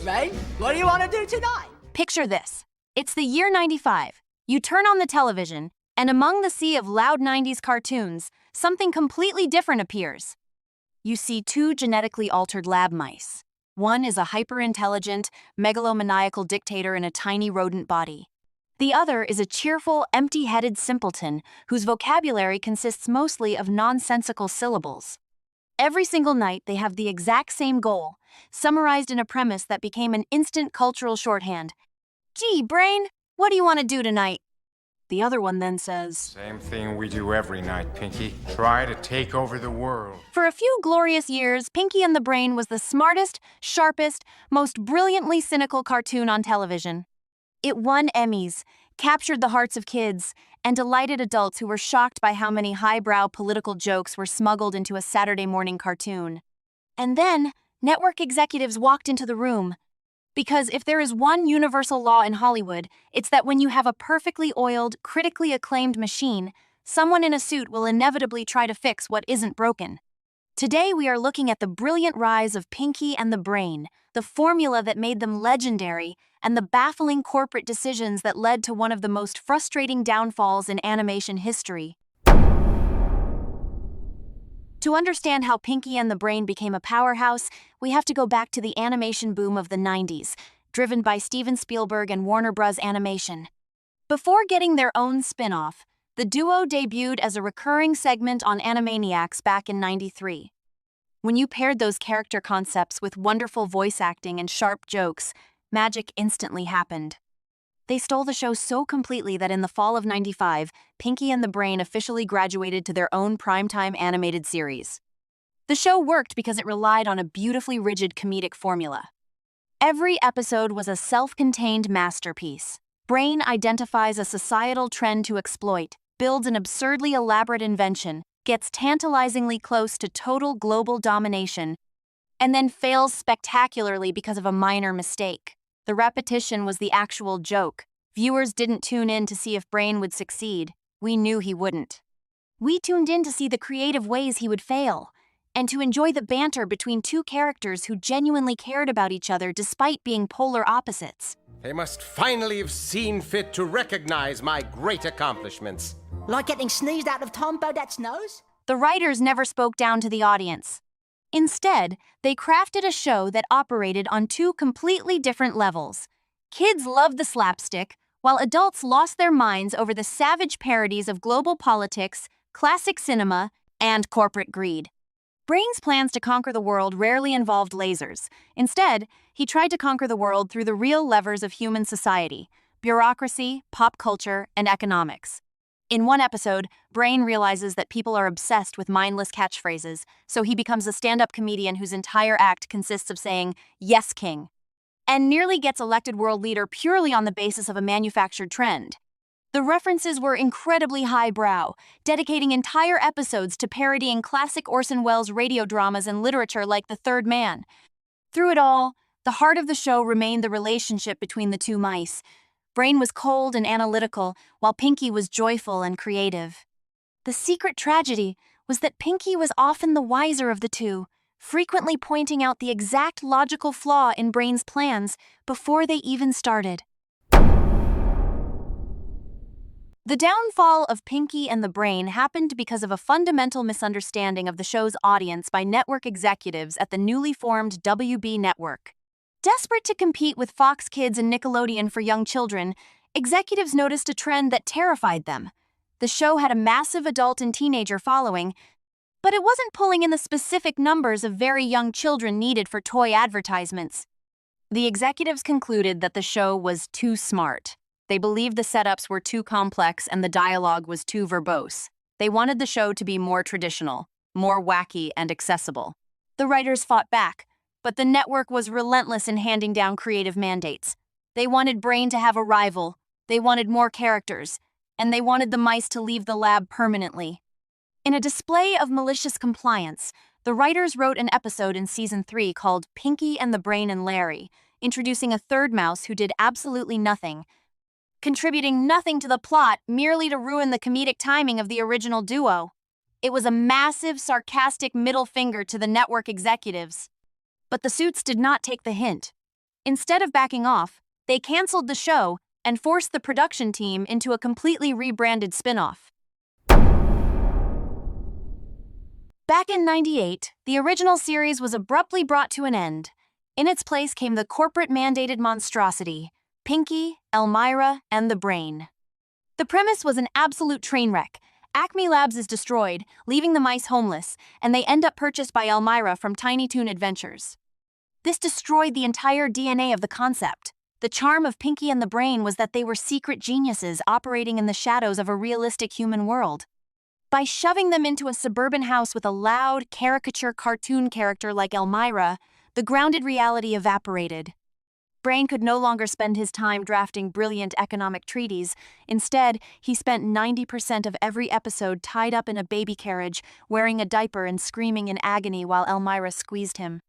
right, Brain. What do you want to do tonight? Picture this. It's the year 95. You turn on the television, and among the sea of loud 90s cartoons, something completely different appears. You see two genetically altered lab mice. One is a hyper-intelligent, megalomaniacal dictator in a tiny rodent body. The other is a cheerful, empty-headed simpleton whose vocabulary consists mostly of nonsensical syllables. Every single night, they have the exact same goal, summarized in a premise that became an instant cultural shorthand. "Gee, Brain, what do you want to do tonight?" The other one then says, Same thing we do every night, Pinky. Try to take over the world. For a few glorious years, Pinky and the Brain was the smartest, sharpest, most brilliantly cynical cartoon on television. It won Emmys, captured the hearts of kids, and delighted adults who were shocked by how many highbrow political jokes were smuggled into a Saturday morning cartoon. And then, network executives walked into the room. Because if there is one universal law in Hollywood, it's that when you have a perfectly oiled, critically acclaimed machine, someone in a suit will inevitably try to fix what isn't broken. Today we are looking at the brilliant rise of Pinky and the Brain, the formula that made them legendary, and the baffling corporate decisions that led to one of the most frustrating downfalls in animation history. To understand how Pinky and the Brain became a powerhouse, we have to go back to the animation boom of the 90s, driven by Steven Spielberg and Warner Bros. Animation. Before getting their own spin-off, the duo debuted as a recurring segment on Animaniacs back in '93. When you paired those character concepts with wonderful voice acting and sharp jokes, magic instantly happened. They stole the show so completely that in the fall of '95, Pinky and the Brain officially graduated to their own primetime animated series. The show worked because it relied on a beautifully rigid comedic formula. Every episode was a self-contained masterpiece. Brain identifies a societal trend to exploit, builds an absurdly elaborate invention, gets tantalizingly close to total global domination, and then fails spectacularly because of a minor mistake. The repetition was the actual joke. Viewers didn't tune in to see if Brain would succeed. We knew he wouldn't. We tuned in to see the creative ways he would fail, and to enjoy the banter between two characters who genuinely cared about each other despite being polar opposites. They must finally have seen fit to recognize my great accomplishments. Like getting sneezed out of Tom Bodet's nose? The writers never spoke down to the audience. Instead, they crafted a show that operated on two completely different levels. Kids loved the slapstick, while adults lost their minds over the savage parodies of global politics, classic cinema, and corporate greed. Brain's plans to conquer the world rarely involved lasers. Instead, he tried to conquer the world through the real levers of human society: bureaucracy, pop culture, and economics. In one episode, Brain realizes that people are obsessed with mindless catchphrases, so he becomes a stand-up comedian whose entire act consists of saying, "Yes, King," and nearly gets elected world leader purely on the basis of a manufactured trend. The references were incredibly highbrow, dedicating entire episodes to parodying classic Orson Welles radio dramas and literature like The Third Man. Through it all, the heart of the show remained the relationship between the two mice. Brain was cold and analytical, while Pinky was joyful and creative. The secret tragedy was that Pinky was often the wiser of the two, frequently pointing out the exact logical flaw in Brain's plans before they even started. The downfall of Pinky and the Brain happened because of a fundamental misunderstanding of the show's audience by network executives at the newly formed WB Network. Desperate to compete with Fox Kids and Nickelodeon for young children, executives noticed a trend that terrified them. The show had a massive adult and teenager following, but it wasn't pulling in the specific numbers of very young children needed for toy advertisements. The executives concluded that the show was too smart. They believed the setups were too complex and the dialogue was too verbose. They wanted the show to be more traditional, more wacky and accessible. The writers fought back, but the network was relentless in handing down creative mandates. They wanted Brain to have a rival, they wanted more characters, and they wanted the mice to leave the lab permanently. In a display of malicious compliance, the writers wrote an episode in Season 3 called Pinky and the Brain and Larry, introducing a third mouse who did absolutely nothing, contributing nothing to the plot merely to ruin the comedic timing of the original duo. It was a massive, sarcastic middle finger to the network executives. But the suits did not take the hint. Instead of backing off, they canceled the show and forced the production team into a completely rebranded spin-off. Back in '98, the original series was abruptly brought to an end. In its place came the corporate-mandated monstrosity, Pinky, Elmyra, and the Brain. The premise was an absolute train wreck. Acme Labs is destroyed, leaving the mice homeless, and they end up purchased by Elmyra from Tiny Toon Adventures. This destroyed the entire DNA of the concept. The charm of Pinky and the Brain was that they were secret geniuses operating in the shadows of a realistic human world. By shoving them into a suburban house with a loud, caricature cartoon character like Elmyra, the grounded reality evaporated. Brain could no longer spend his time drafting brilliant economic treaties. Instead, he spent 90% of every episode tied up in a baby carriage, wearing a diaper and screaming in agony while Elmyra squeezed him.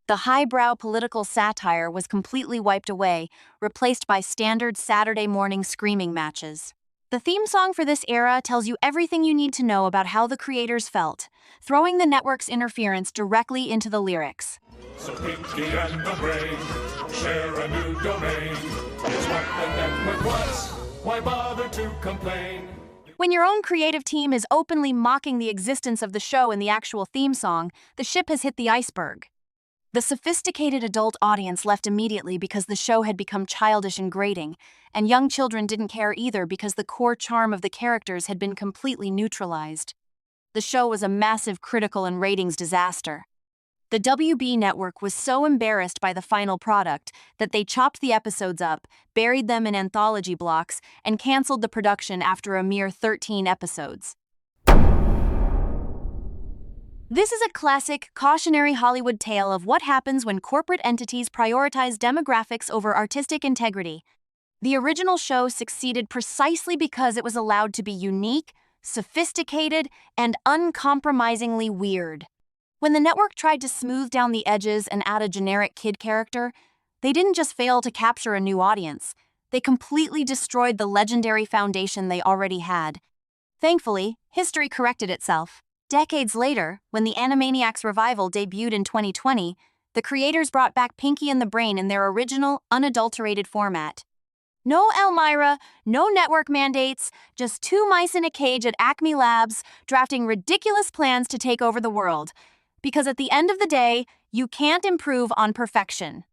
The highbrow political satire was completely wiped away, replaced by standard Saturday morning screaming matches. The theme song for this era tells you everything you need to know about how the creators felt, throwing the network's interference directly into the lyrics. So Pinky and the Brain share a new domain. It's what the network wants. Why bother to complain? When your own creative team is openly mocking the existence of the show in the actual theme song, the ship has hit the iceberg. The sophisticated adult audience left immediately because the show had become childish and grating, and young children didn't care either because the core charm of the characters had been completely neutralized. The show was a massive critical and ratings disaster. The WB network was so embarrassed by the final product that they chopped the episodes up, buried them in anthology blocks, and canceled the production after a mere 13 episodes. This is a classic, cautionary Hollywood tale of what happens when corporate entities prioritize demographics over artistic integrity. The original show succeeded precisely because it was allowed to be unique, sophisticated, and uncompromisingly weird. When the network tried to smooth down the edges and add a generic kid character, they didn't just fail to capture a new audience, they completely destroyed the legendary foundation they already had. Thankfully, history corrected itself. Decades later, when the Animaniacs revival debuted in 2020, the creators brought back Pinky and the Brain in their original, unadulterated format. No Elmyra, no network mandates, just two mice in a cage at Acme Labs, drafting ridiculous plans to take over the world. Because at the end of the day, you can't improve on perfection.